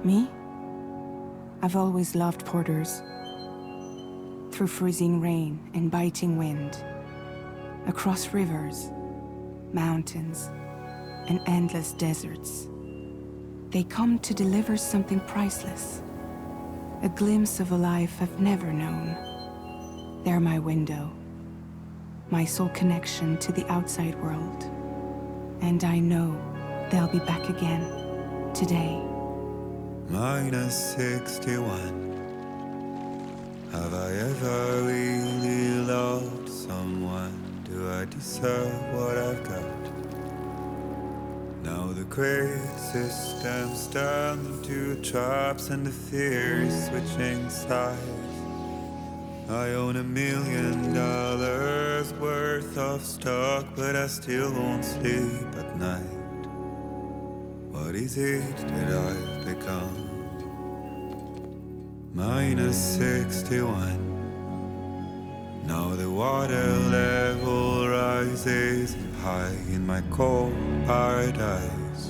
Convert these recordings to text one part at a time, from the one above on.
Me? I've always loved porters. Through freezing rain and biting wind, across rivers, mountains, and endless deserts. They come to deliver something priceless, a glimpse of a life I've never known. They're my window, my sole connection to the outside world. And I know they'll be back again, today. -61. Have I ever really loved someone? Do I deserve what I've got? Now the great system's turned into traps and the fear is switching sides. I own $1 million worth of stock, but I still won't sleep at night. What is it that I've become? -61. Now the water level rises high in my cold paradise,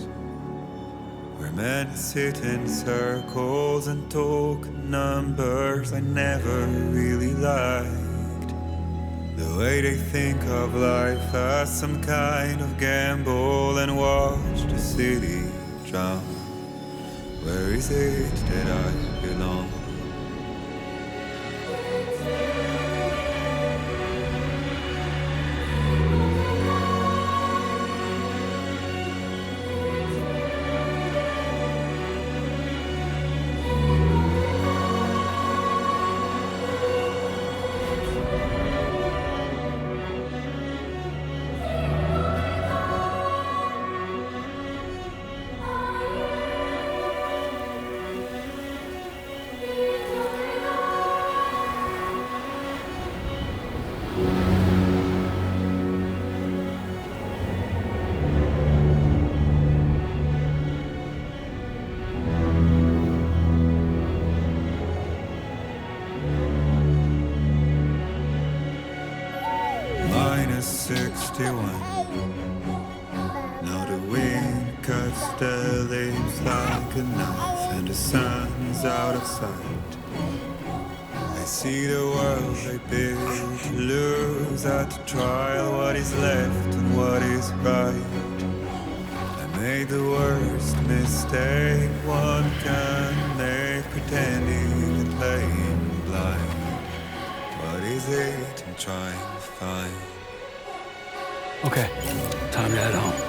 where men sit in circles and talk numbers I never really liked. The way they think of life as some kind of gamble and watch the city drown. Where is it that I belong? -61. Now the wind cuts the leaves like a knife and the sun is out of sight. I see the world they build to lose at the trial, what is left and what is right. I made the worst mistake one can make, pretending and playing blind. What is it I'm trying to find? Okay, time to head home.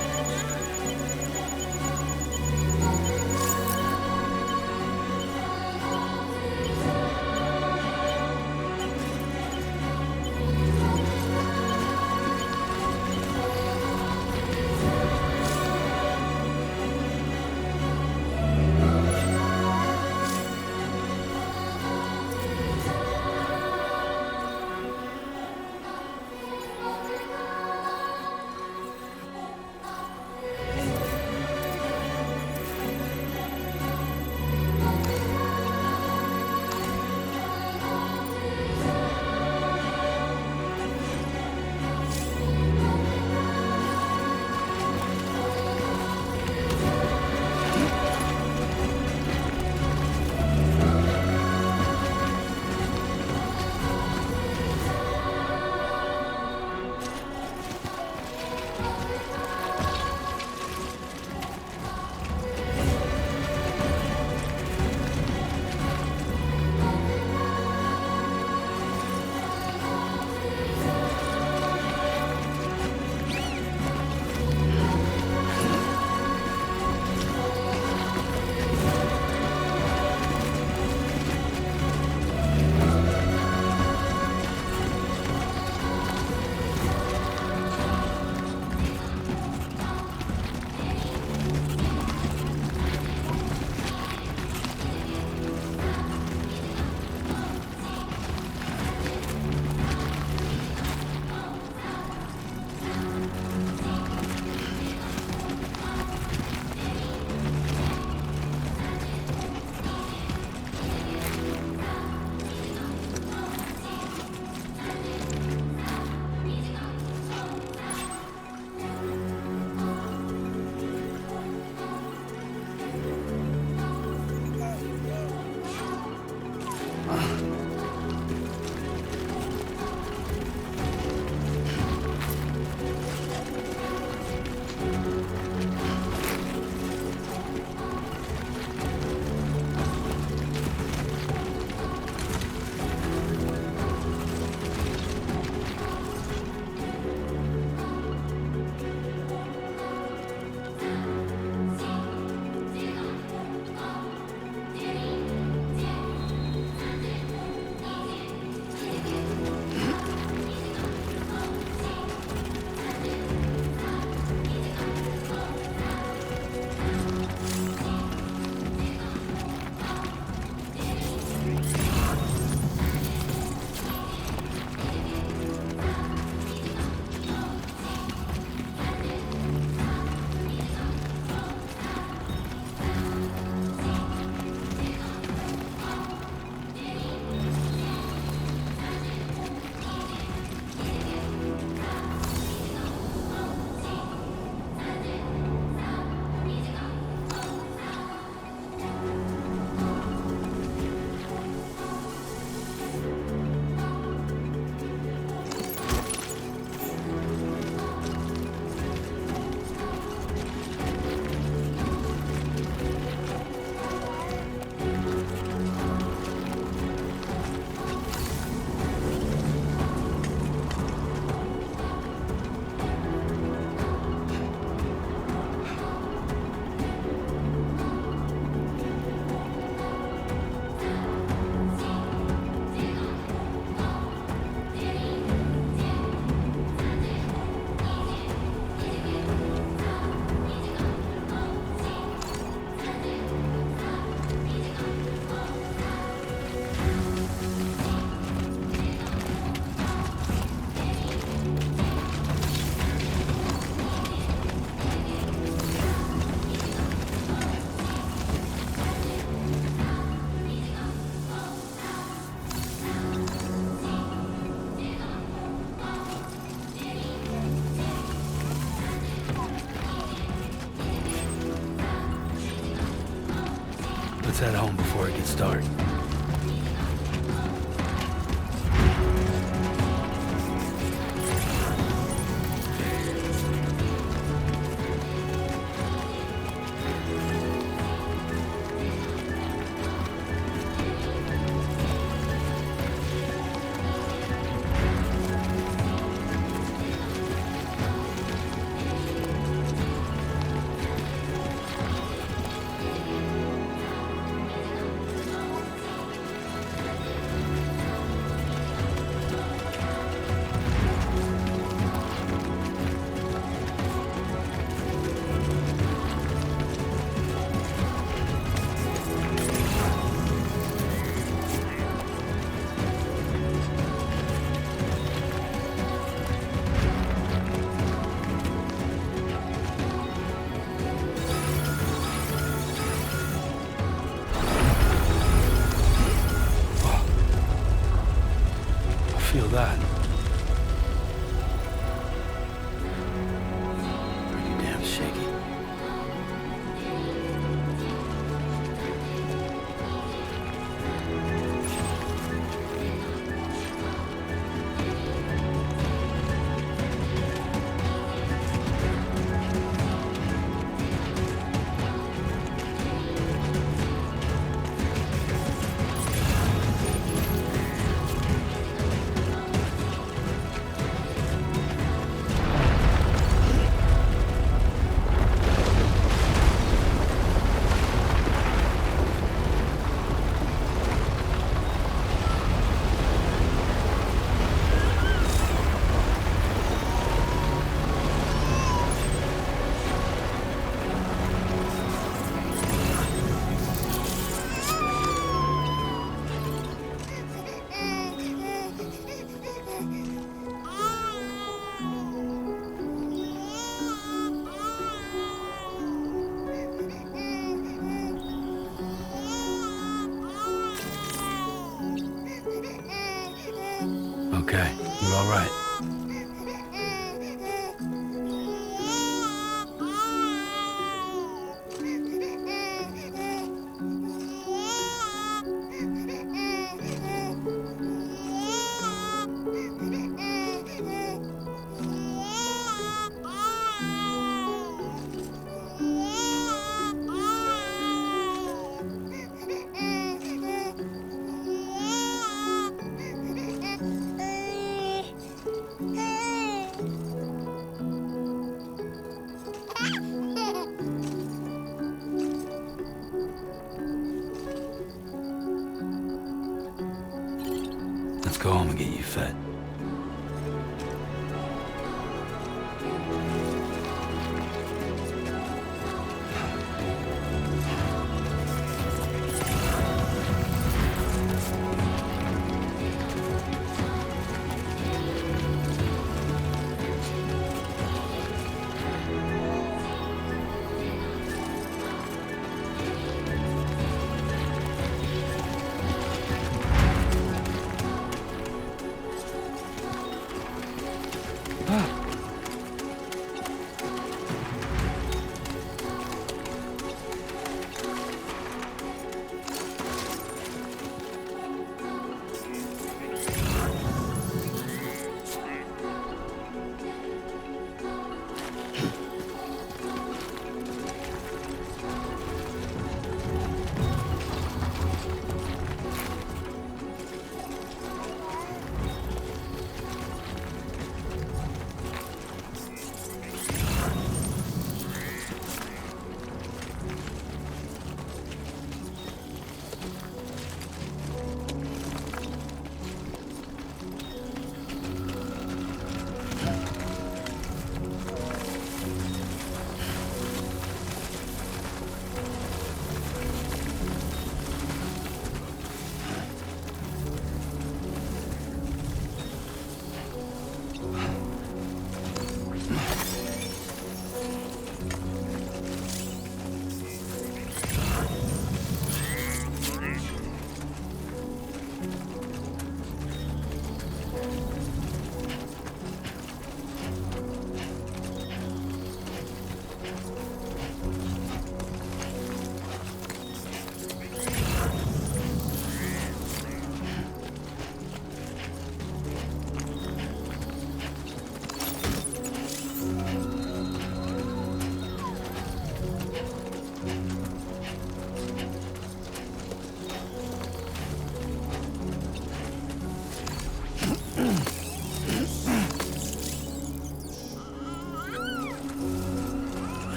Let's head home before it gets dark. Feel that. Pretty damn shaky. Okay, you're all right. Let's go home and get you fed.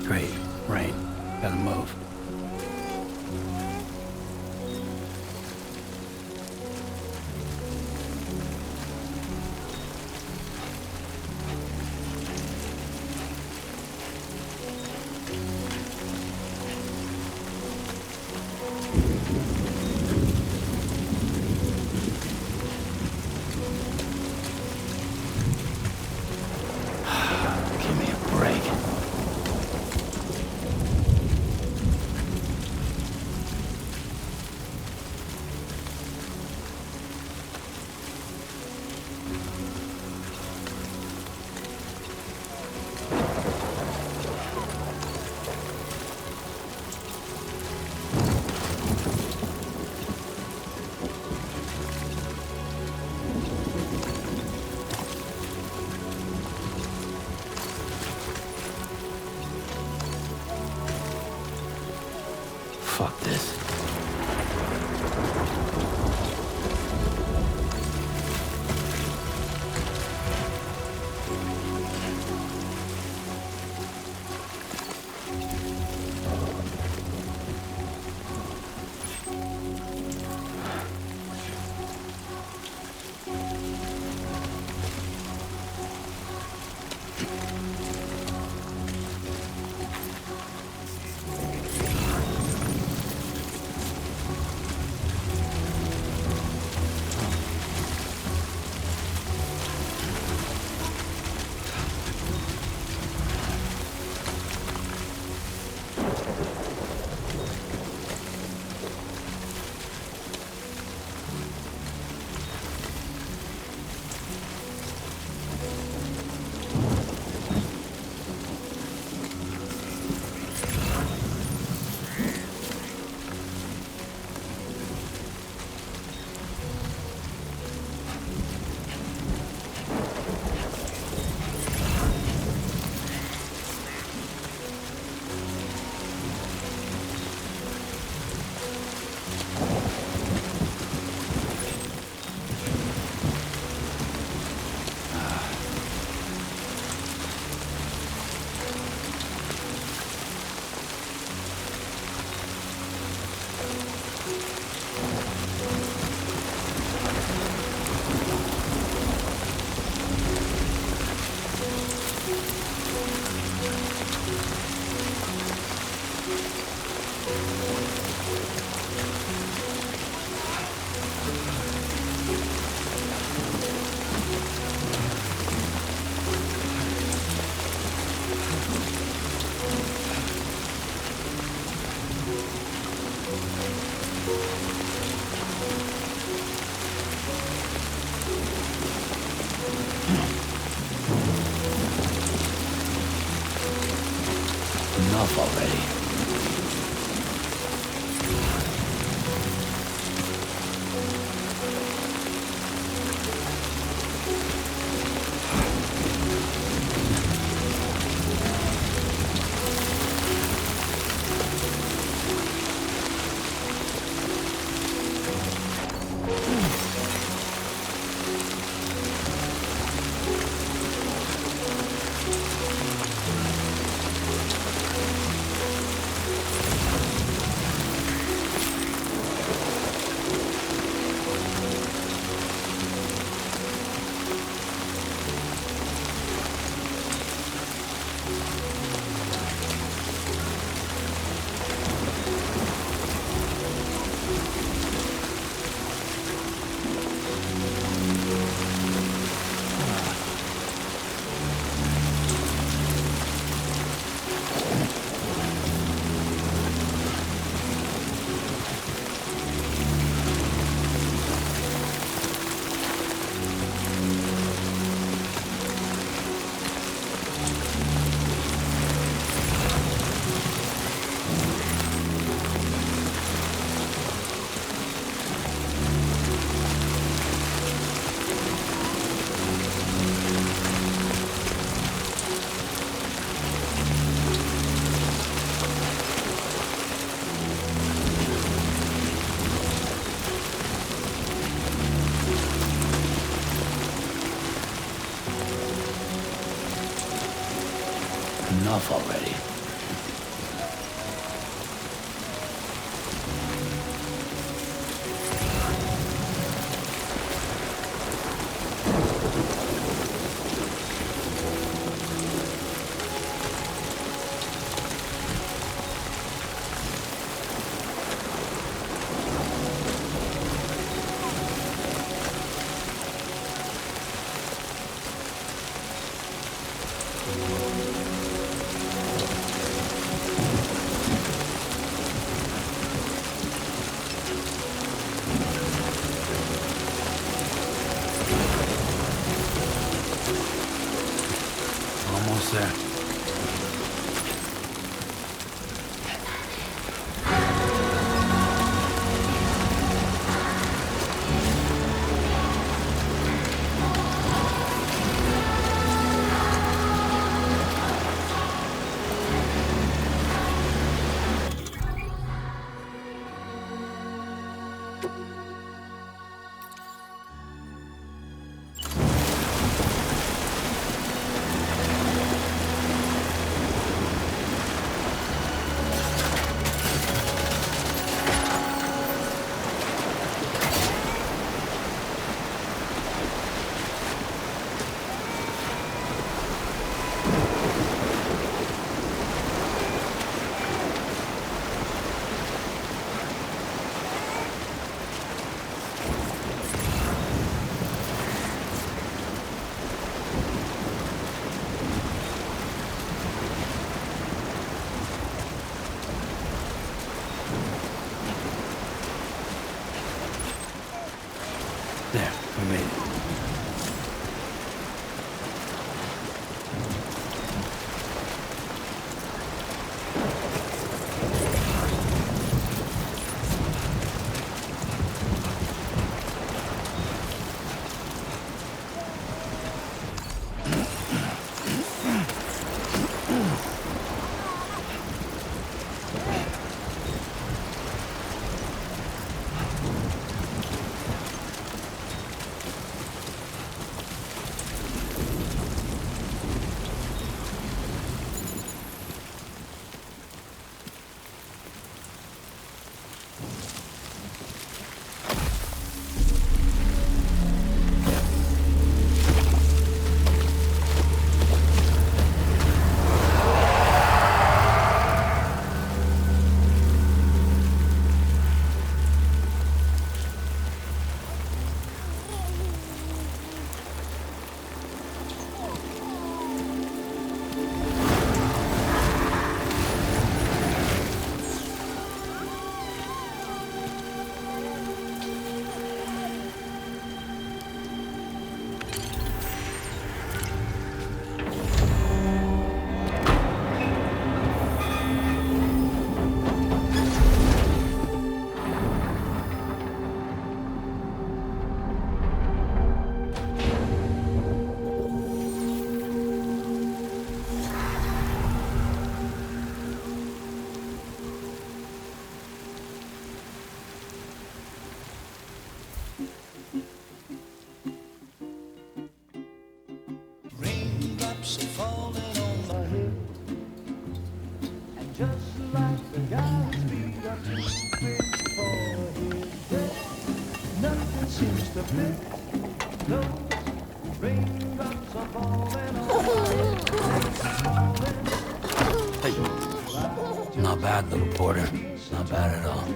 Great. Rain. Gotta move. Give me a break. Fuck this. Enough already. Enough already. Almost there. There, we made it. Raindrops are falling on my head, and just like the guy's feet are too quick for his bed, nothing seems to fit. Those raindrops are falling on my head. Hey, not bad, little porter. Not bad at all.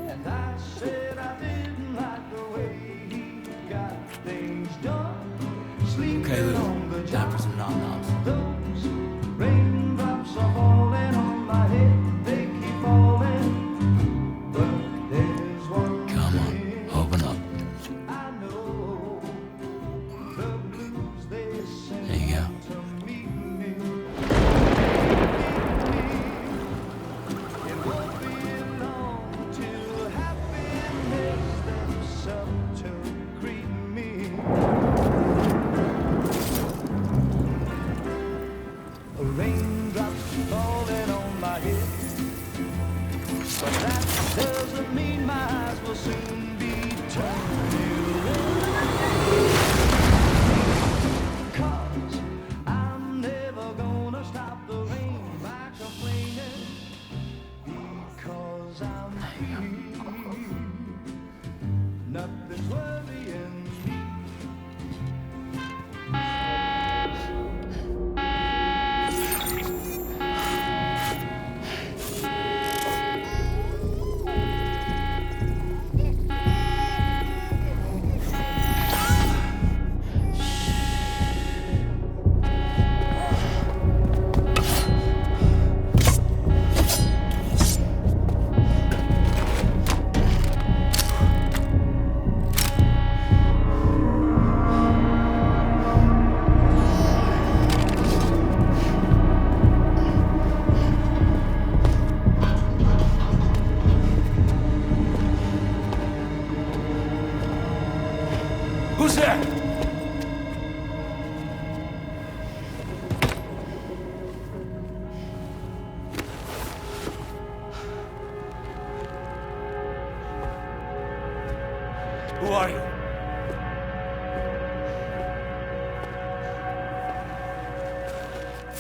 And I said I didn't like the way he got things done. Okay, Lou. Time for some nom-noms. Those raindrops are falling on my head, they keep falling. But there's one Come on, thing open up. I know, the blues they sing There you go. to meet me. It won't be long till happiness steps up to greet me.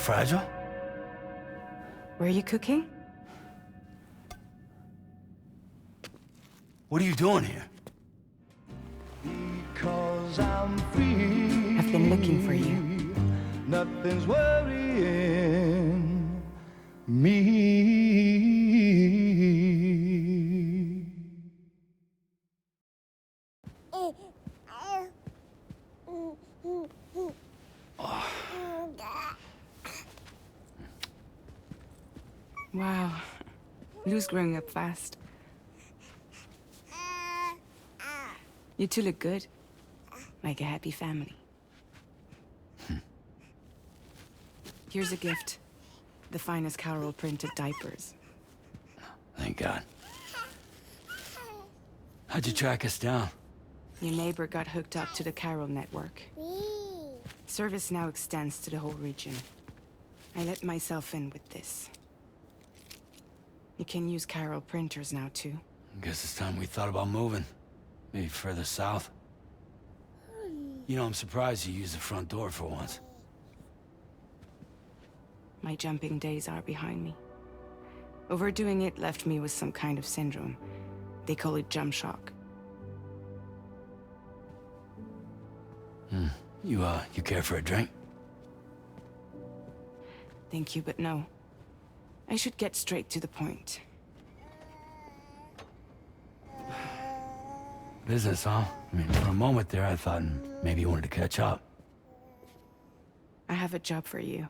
fragile? Were you cooking? What are you doing here? Because I'm free. I've been looking for you. Nothing's worrying me. Wow. Lou's growing up fast. You two look good. Like a happy family. Here's a gift. The finest Carol printed diapers. Thank God. How'd you track us down? Your neighbor got hooked up to the Carol network. Service now extends to the whole region. I let myself in with this. You can use Carol printers now, too. Guess it's time we thought about moving. Maybe further south. You know, I'm surprised you used the front door for once. My jumping days are behind me. Overdoing it left me with some kind of syndrome. They call it jump shock. You care for a drink? Thank you, but no. I should get straight to the point. Business, huh? I mean, for a moment there, I thought maybe you wanted to catch up. I have a job for you.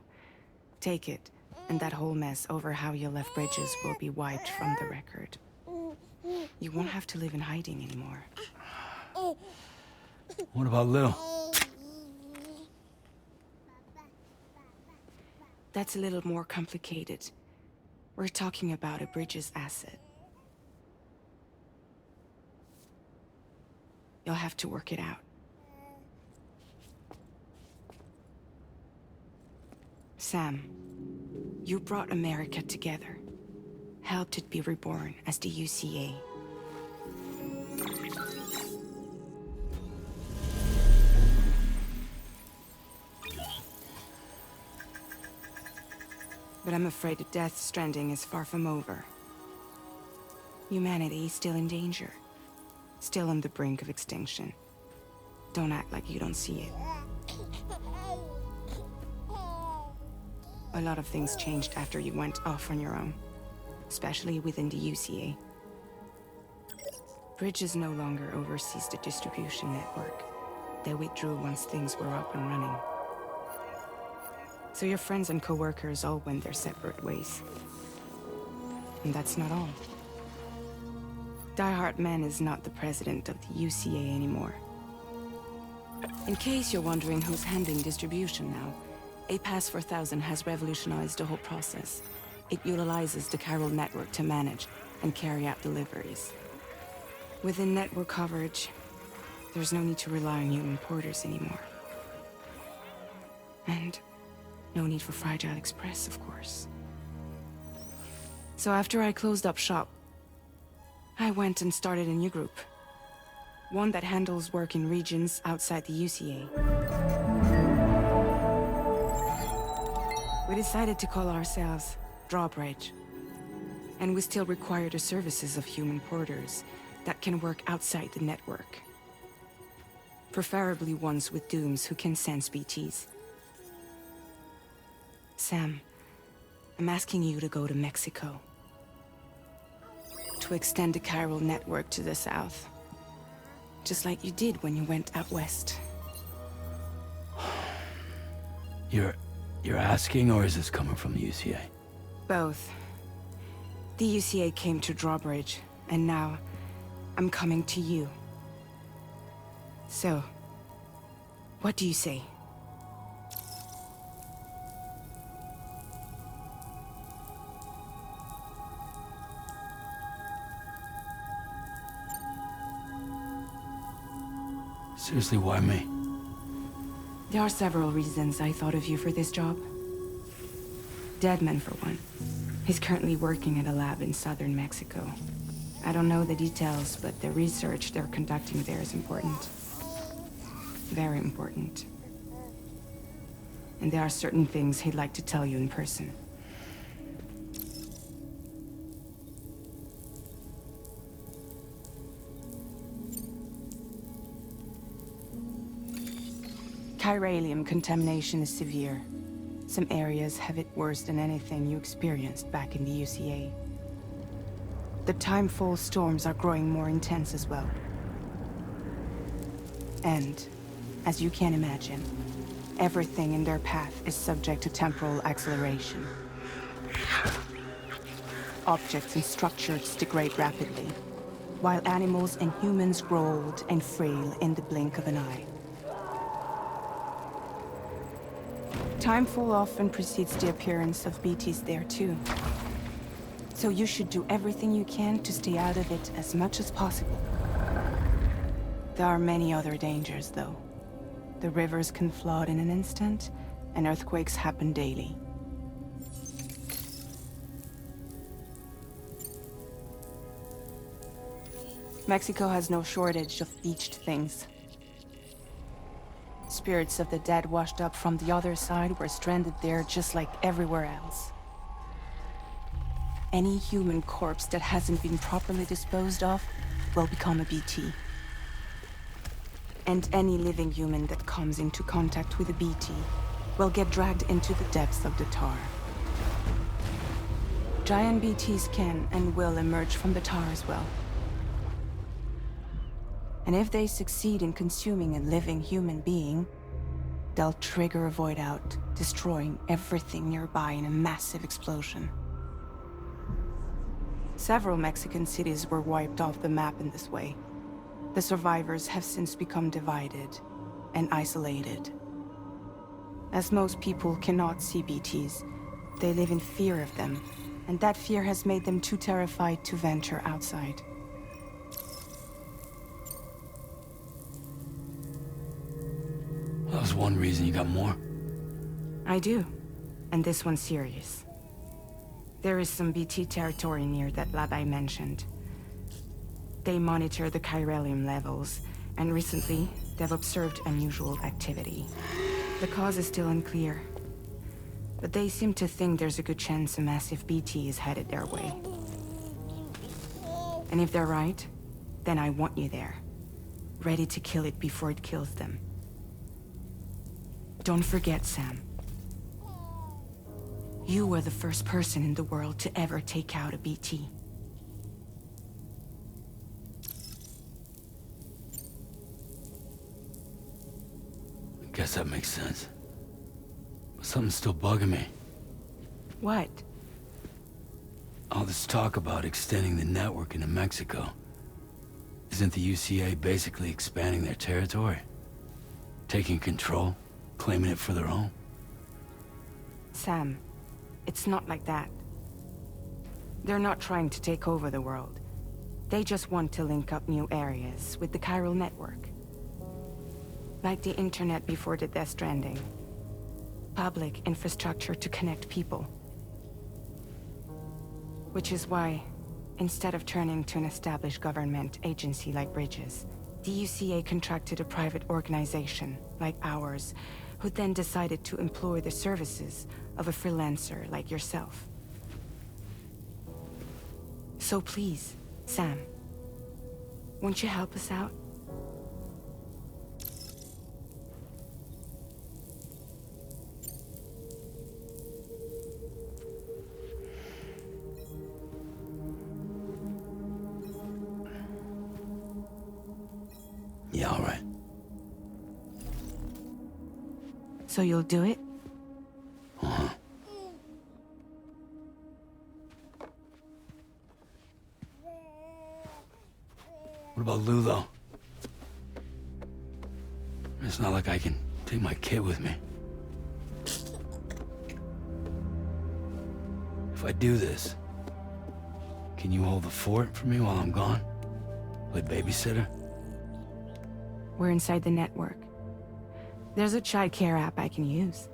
Take it, and that whole mess over how you left Bridges will be wiped from the record. You won't have to live in hiding anymore. What about Lou? That's a little more complicated. We're talking about a Bridges asset. You'll have to work it out. Sam, you brought America together. Helped it be reborn as the UCA. But I'm afraid that Death Stranding is far from over. Humanity is still in danger. Still on the brink of extinction. Don't act like you don't see it. A lot of things changed after you went off on your own. Especially within the UCA. Bridges no longer oversees the distribution network. They withdrew once things were up and running. So your friends and co-workers all went their separate ways. And that's not all. Die Hard Man is not the president of the UCA anymore. In case you're wondering who's handling distribution now, A Pass 4000 has revolutionized the whole process. It utilizes the Carol network to manage and carry out deliveries. Within network coverage, there's no need to rely on human porters anymore. And no need for Fragile Express, of course. So after I closed up shop, I went and started a new group. One that handles work in regions outside the UCA. We decided to call ourselves Drawbridge. And we still require the services of human porters that can work outside the network. Preferably ones with dooms who can sense BTs. Sam, I'm asking you to go to Mexico. To extend the Chiral network to the south. Just like you did when you went out west. You're asking, or is this coming from the UCA? Both. The UCA came to Drawbridge, and now I'm coming to you. So, what do you say? Seriously, why me? There are several reasons I thought of you for this job. Deadman, for one. He's currently working at a lab in southern Mexico. I don't know the details, but the research they're conducting there is important. Very important. and there are certain things he'd like to tell you in person. Chiralium contamination is severe. Some areas have it worse than anything you experienced back in the UCA. The timefall storms are growing more intense as well. And, as you can imagine, everything in their path is subject to temporal acceleration. Objects and structures degrade rapidly, while animals and humans grow old and frail in the blink of an eye. Timefall often precedes the appearance of BTs there too. So you should do everything you can to stay out of it as much as possible. There are many other dangers, though. The rivers can flood in an instant, and earthquakes happen daily. Mexico has no shortage of beached things. Spirits of the dead washed up from the other side were stranded there just like everywhere else. Any human corpse that hasn't been properly disposed of will become a BT. And any living human that comes into contact with a BT will get dragged into the depths of the tar. Giant BTs can and will emerge from the tar as well. And if they succeed in consuming a living human being, they'll trigger a void out, destroying everything nearby in a massive explosion. Several Mexican cities were wiped off the map in this way. The survivors have since become divided and isolated. As most people cannot see BTs, they live in fear of them, and that fear has made them too terrified to venture outside. That was one reason you got more. I do, and this one's serious. There is some BT territory near that lab I mentioned. They monitor the chiralium levels, and recently, they've observed unusual activity. The cause is still unclear, but they seem to think there's a good chance a massive BT is headed their way. And if they're right, then I want you there, ready to kill it before it kills them. Don't forget, Sam. You were the first person in the world to ever take out a BT. I guess that makes sense. But something's still bugging me. What? All this talk about extending the network into Mexico. Isn't the UCA basically expanding their territory? Taking control? Claiming it for their own? Sam, it's not like that. They're not trying to take over the world. They just want to link up new areas with the chiral network. Like the internet before the Death Stranding. Public infrastructure to connect people. Which is why, instead of turning to an established government agency like Bridges, the UCA contracted a private organization, like ours, who then decided to employ the services of a freelancer like yourself. So please, Sam, won't you help us out? Yeah, all right. So you'll do it? Uh-huh. What about Lou, though? It's not like I can take my kid with me. If I do this, can you hold the fort for me while I'm gone? Play babysitter? We're inside the network. There's a child care app I can use.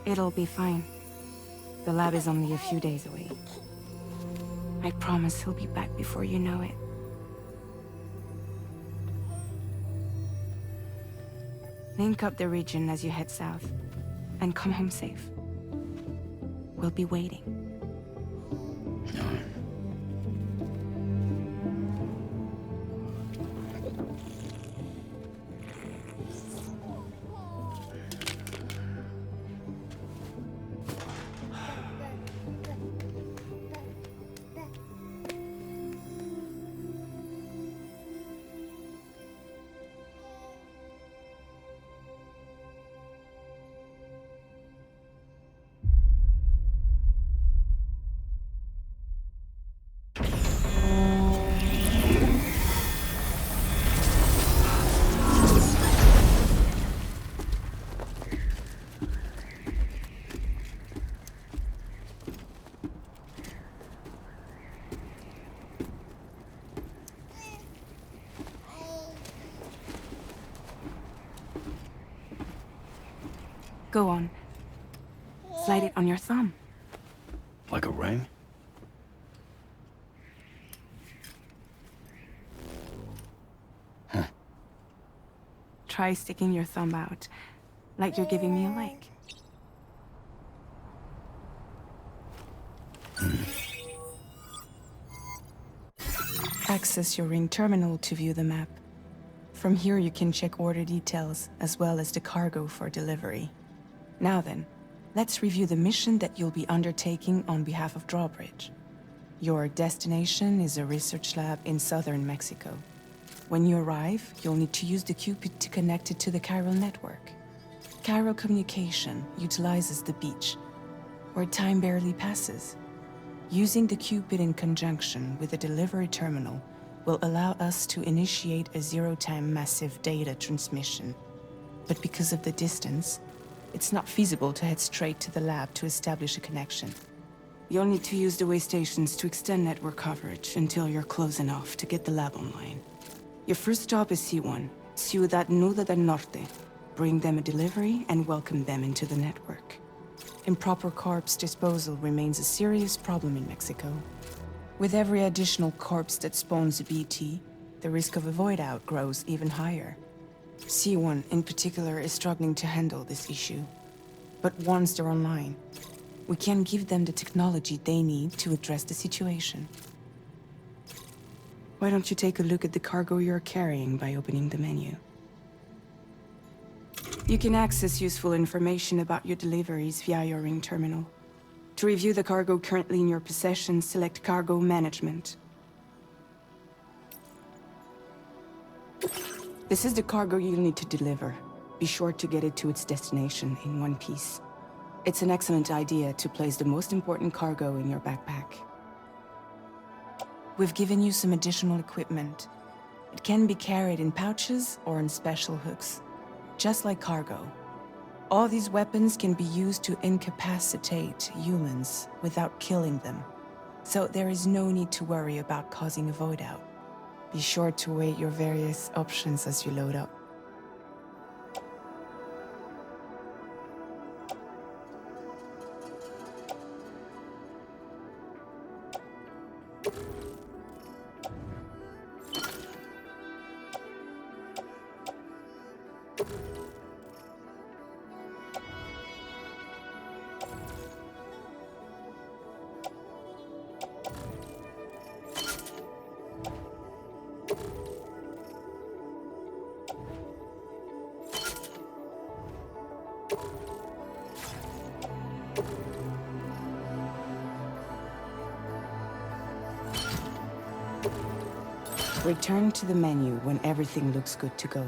It'll be fine. The lab is only a few days away. I promise he'll be back before you know it. Link up the region as you head south, and come home safe. We'll be waiting. Go on. Slide it on your thumb. Like a ring? Huh. Try sticking your thumb out, like you're giving me a like. Access your ring terminal to view the map. From here you can check order details, as well as the cargo for delivery. Now then, let's review the mission that you'll be undertaking on behalf of Drawbridge. Your destination is a research lab in southern Mexico. When you arrive, you'll need to use the Cupid to connect it to the chiral network. Chiral communication utilizes the beach, where time barely passes. Using the Cupid in conjunction with the delivery terminal will allow us to initiate a zero-time massive data transmission. But because of the distance, it's not feasible to head straight to the lab to establish a connection. You'll need to use the way stations to extend network coverage until you're close enough to get the lab online. Your first stop is C1, Ciudad Nuda del Norte. Bring them a delivery and welcome them into the network. Improper corpse disposal remains a serious problem in Mexico. With every additional corpse that spawns a BT, the risk of a void out grows even higher. C1 in particular is struggling to handle this issue. But once they're online, we can give them the technology they need to address the situation. Why don't you take a look at the cargo you're carrying by opening the menu? You can access useful information about your deliveries via your ring terminal. To review the cargo currently in your possession, select Cargo Management. This is the cargo you'll need to deliver. Be sure to get it to its destination in one piece. It's an excellent idea to place the most important cargo in your backpack. We've given you some additional equipment. It can be carried in pouches or in special hooks, just like cargo. All these weapons can be used to incapacitate humans without killing them. So there is no need to worry about causing a void out. Be sure to weigh your various options as you load up. Return to the menu when everything looks good to go.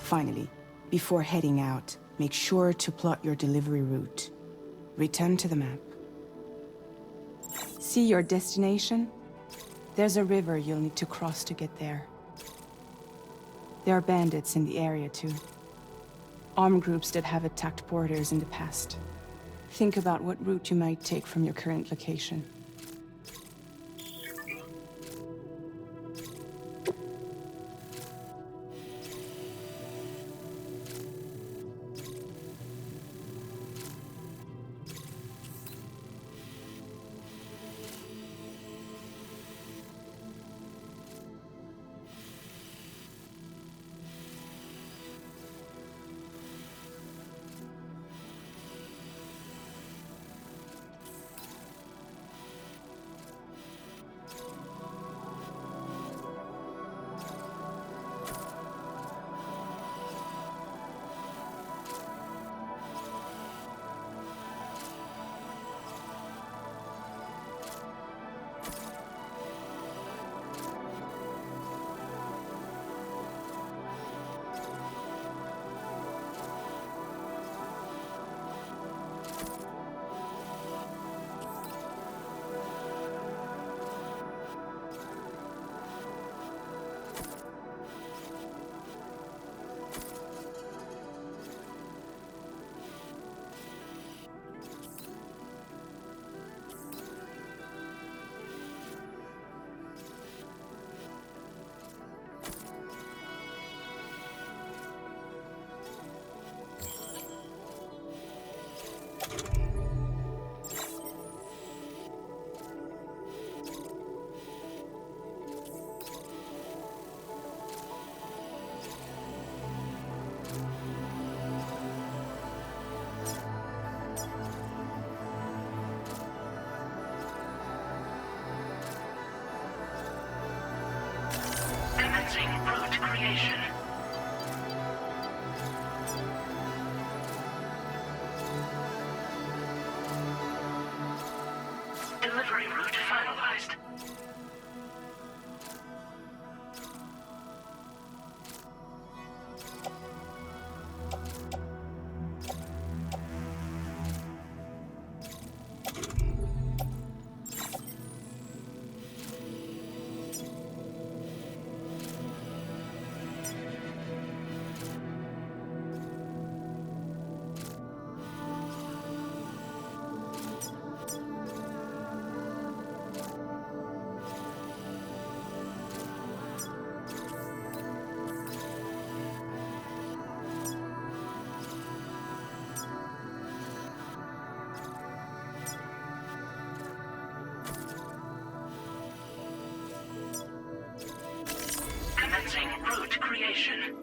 Finally, before heading out, make sure to plot your delivery route. Return to the map. See your destination? There's a river you'll need to cross to get there. There are bandits in the area too. Armed groups that have attacked borders in the past. Think about what route you might take from your current location. Commencing route creation. Delivery route finalized. Commencing route creation.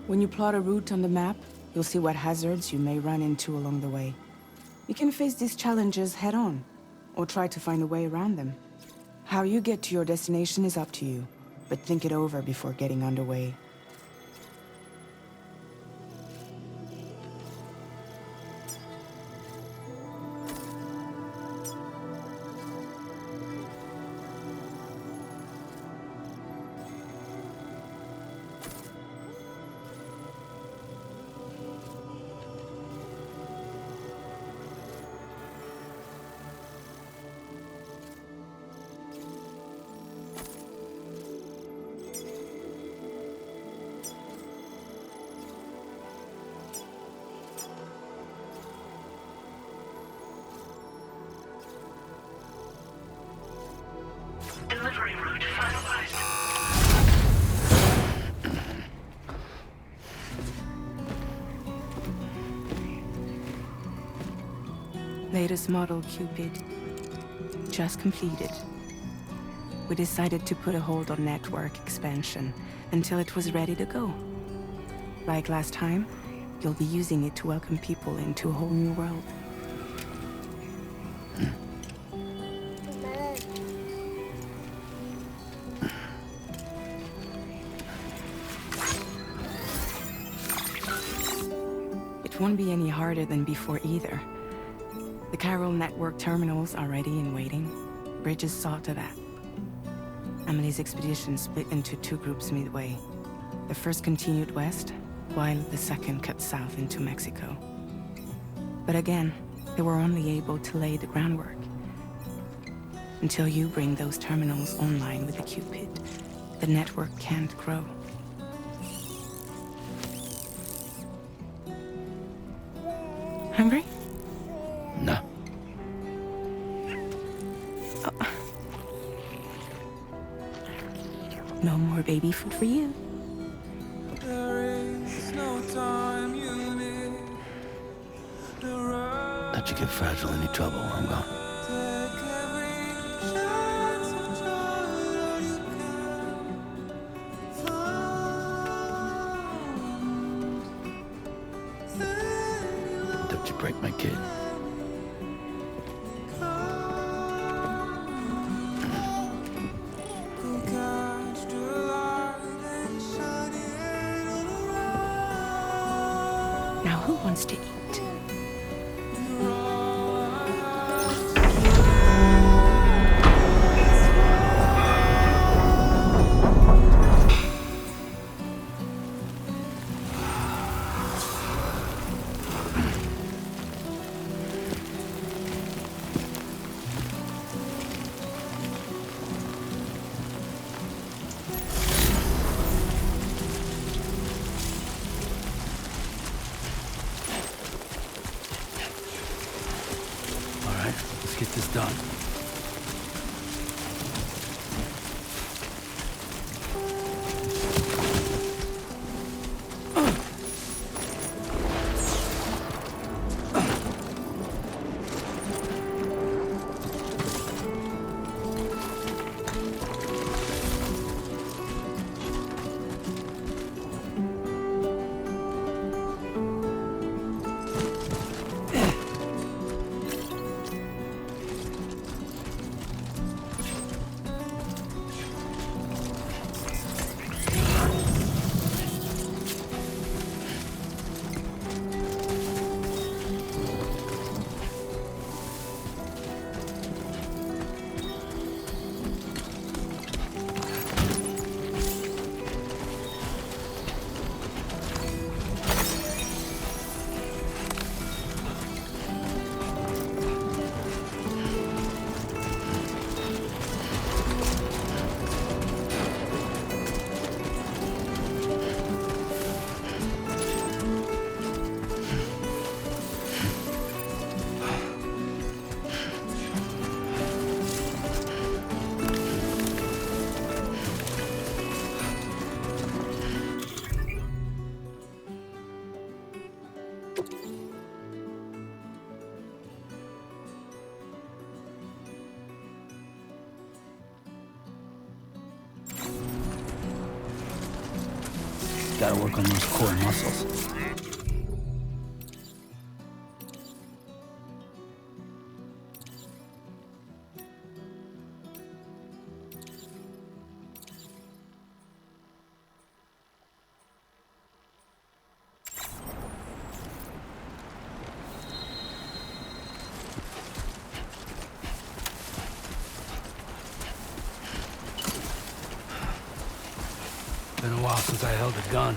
When you plot a route on the map, you'll see what hazards you may run into along the way. You can face these challenges head-on, or try to find a way around them. How you get to your destination is up to you, but think it over before getting underway. Delivery route finalized. Latest model Cupid. Just completed. We decided to put a hold on network expansion until it was ready to go. Like last time, you'll be using it to welcome people into a whole new world. It won't be any harder than before either. The Chiral network terminals are ready and waiting. Bridges saw to that. Amelie's expedition split into two groups midway. The first continued west, while the second cut south into Mexico. But again, they were only able to lay the groundwork. Until you bring those terminals online with the Cupid, the network can't grow. Hungry? No. No more baby food for you. Don't you get fragile any trouble while I'm gone. Don't you break my kid. Now who wants to eat? Let's get this done. Gotta work on those core muscles. Been a while since I held a gun.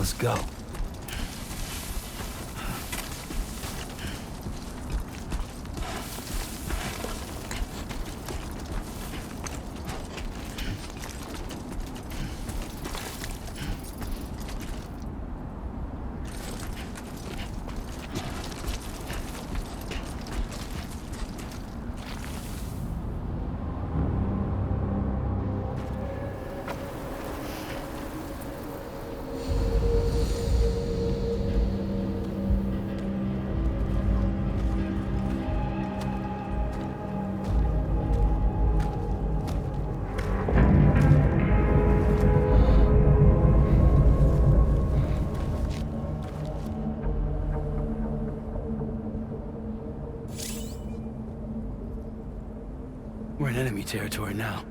let's go. We're in enemy territory now.